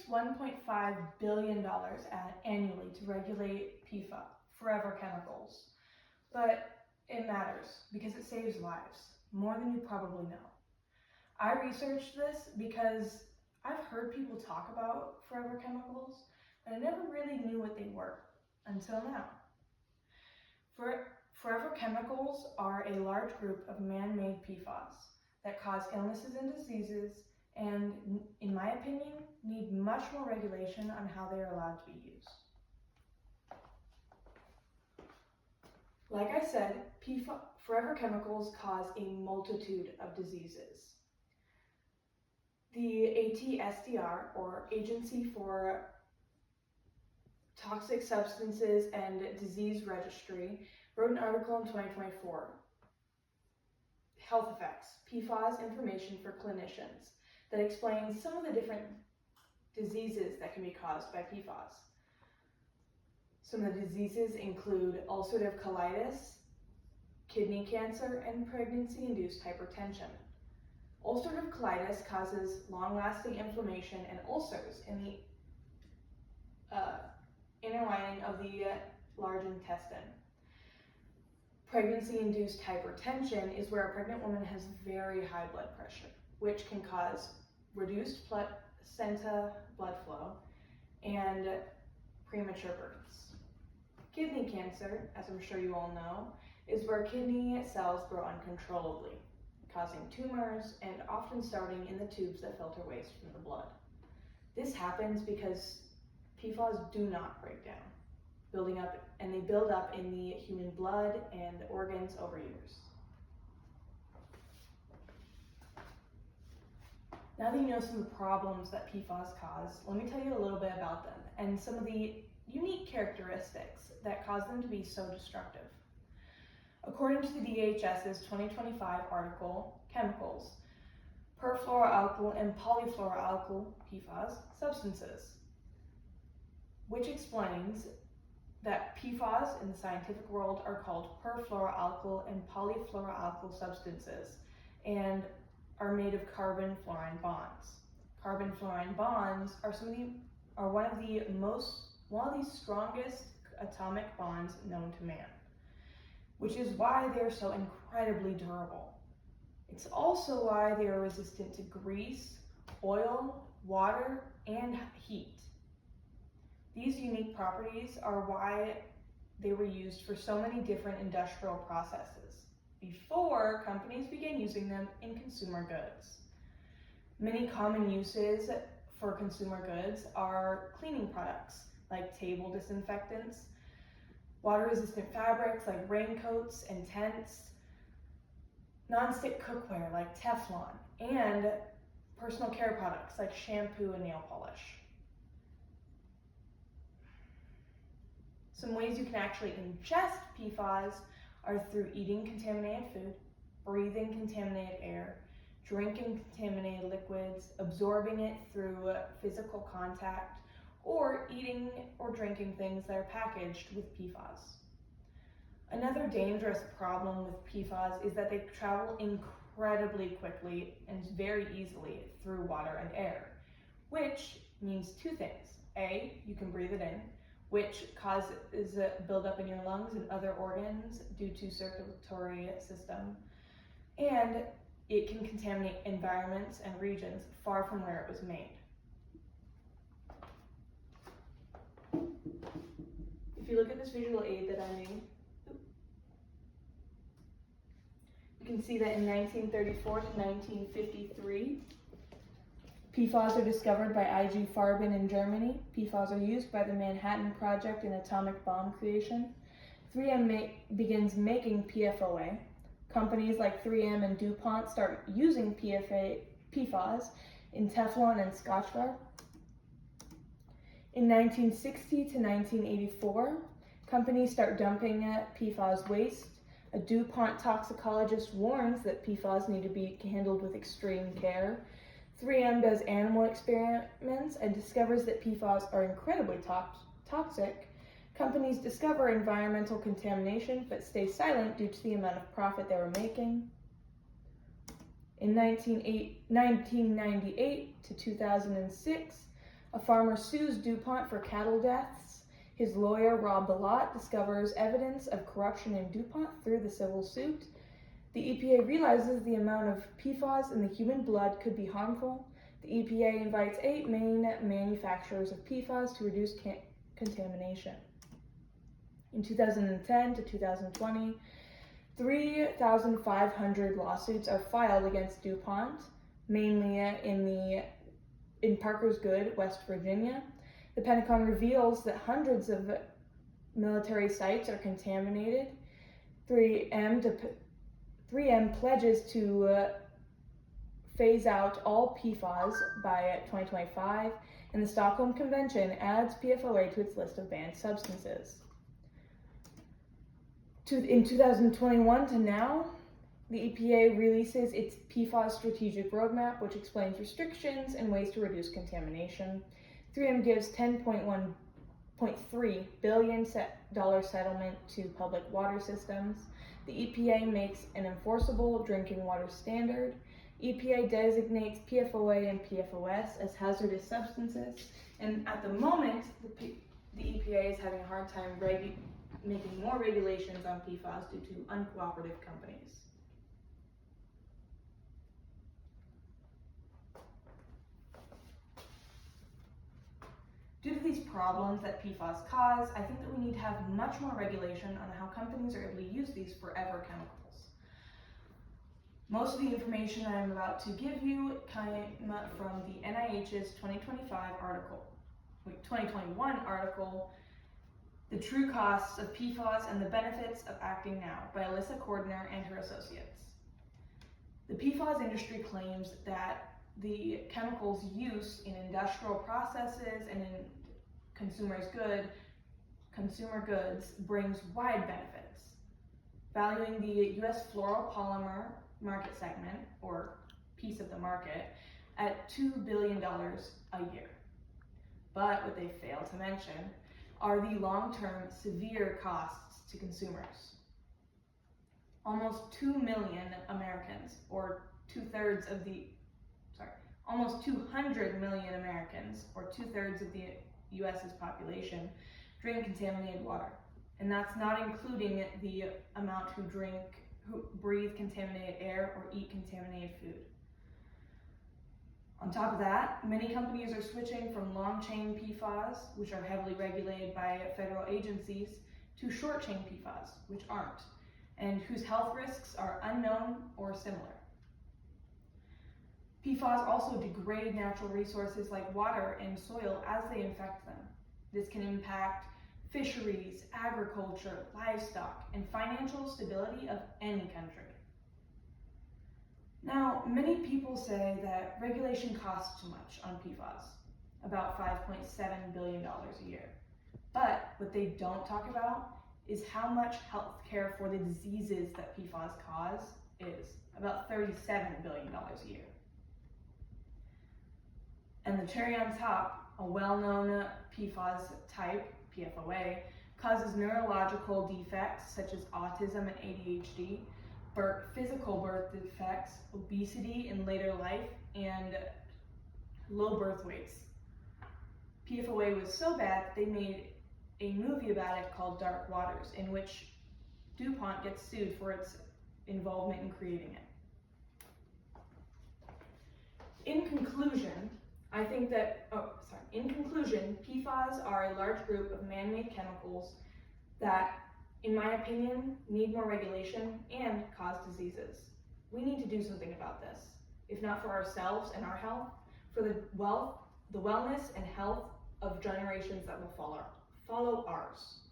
$1.5 billion annually to regulate PFAS, forever chemicals. But it matters because it saves lives, more than you probably know. I researched this because I've heard people talk about forever chemicals, but I never really knew what they were until now. Forever chemicals are a large group of man-made PFAS that cause illnesses and diseases, and in my opinion, need much more regulation on how they are allowed to be used. Like I said, forever chemicals cause a multitude of diseases. The ATSDR, or Agency for Toxic Substances and Disease Registry, wrote an article in 2024, Health Effects, PFAS Information for Clinicians, that explains some of the different diseases that can be caused by PFAS. Some of the diseases include ulcerative colitis, kidney cancer, and pregnancy-induced hypertension. Ulcerative colitis causes long-lasting inflammation and ulcers in the inner lining of the large intestine. Pregnancy-induced hypertension is where a pregnant woman has very high blood pressure, which can cause reduced placenta blood flow and premature births. Kidney cancer, as I'm sure you all know, is where kidney cells grow uncontrollably, causing tumors and often starting in the tubes that filter waste from the blood. This happens because PFAS do not break down, they build up in the human blood and organs over years. Now that you know some of the problems that PFAS cause, let me tell you a little bit about them and some of the unique characteristics that cause them to be so destructive. According to the DHS's 2025 article, Chemicals, Perfluoroalkyl and Polyfluoroalkyl PFAS substances, which explains that PFAS in the scientific world are called perfluoroalkyl and polyfluoroalkyl substances and are made of carbon-fluorine bonds. Carbon-fluorine bonds are one of the strongest atomic bonds known to man, which is why they are so incredibly durable. It's also why they are resistant to grease, oil, water, and heat. These unique properties are why they were used for so many different industrial processes before companies began using them in consumer goods. Many common uses for consumer goods are cleaning products like table disinfectants, water-resistant fabrics like raincoats and tents, non-stick cookware like Teflon, and personal care products like shampoo and nail polish. Some ways you can actually ingest PFAS are through eating contaminated food, breathing contaminated air, drinking contaminated liquids, absorbing it through physical contact, or eating or drinking things that are packaged with PFAS. Another dangerous problem with PFAS is that they travel incredibly quickly and very easily through water and air, which means two things. A, you can breathe it in, which causes a buildup in your lungs and other organs due to circulatory system, and it can contaminate environments and regions far from where it was made. If you look at this visual aid that I made, you can see that in 1934 to 1953, PFAS are discovered by IG Farben in Germany. PFAS are used by the Manhattan Project in atomic bomb creation. 3M begins making PFOA. Companies like 3M and DuPont start using PFAS in Teflon and Scotchware. In 1960 to 1984, companies start dumping PFAS waste. A DuPont toxicologist warns that PFAS need to be handled with extreme care. 3M does animal experiments and discovers that PFAS are incredibly toxic. Companies discover environmental contamination but stay silent due to the amount of profit they were making. In 1998 to 2006, A farmer sues DuPont for cattle deaths. His lawyer, Rob Bilott, discovers evidence of corruption in DuPont through the civil suit. The EPA realizes the amount of PFAS in the human blood could be harmful. The EPA invites 8 main manufacturers of PFAS to reduce contamination. In 2010 to 2020, 3,500 lawsuits are filed against DuPont, mainly in Parker's Good, West Virginia. The Pentagon reveals that hundreds of military sites are contaminated. 3M pledges to phase out all PFAS by 2025, and the Stockholm Convention adds PFOA to its list of banned substances. In 2021 to now, the EPA releases its PFAS strategic roadmap, which explains restrictions and ways to reduce contamination. 3M gives $10.3 billion settlement to public water systems. The EPA makes an enforceable drinking water standard. EPA designates PFOA and PFOS as hazardous substances. And at the moment, the EPA is having a hard time making more regulations on PFAS due to uncooperative companies. Due to these problems that PFAS cause, I think that we need to have much more regulation on how companies are able to use these forever chemicals. Most of the information I'm about to give you came from the NIH's 2021 article, The True Costs of PFAS and the Benefits of Acting Now, by Alyssa Cordner and her associates. The PFAS industry claims that the chemicals' use in industrial processes and in consumer goods brings wide benefits, valuing the U.S. fluoropolymer market segment, or piece of the market, at $2 billion a year. But what they fail to mention are the long-term severe costs to consumers. Almost 2 million Americans, or almost 200 million Americans, or 2/3 of the U.S.'s population, drink contaminated water. And that's not including the amount who breathe contaminated air or eat contaminated food. On top of that, many companies are switching from long-chain PFAS, which are heavily regulated by federal agencies, to short-chain PFAS, which aren't, and whose health risks are unknown or similar. PFAS also degrade natural resources like water and soil as they infect them. This can impact fisheries, agriculture, livestock, and financial stability of any country. Now, many people say that regulation costs too much on PFAS, about $5.7 billion a year. But what they don't talk about is how much health care for the diseases that PFAS cause is, about $37 billion a year. And the cherry on top, a well-known PFAS type, PFOA, causes neurological defects such as autism and ADHD, physical birth defects, obesity in later life, and low birth weights. PFOA was so bad that they made a movie about it called Dark Waters, in which DuPont gets sued for its involvement in creating it. In conclusion, PFAS are a large group of man-made chemicals that, in my opinion, need more regulation and cause diseases. We need to do something about this, if not for ourselves and our health, for the wellness and health of generations that will follow ours.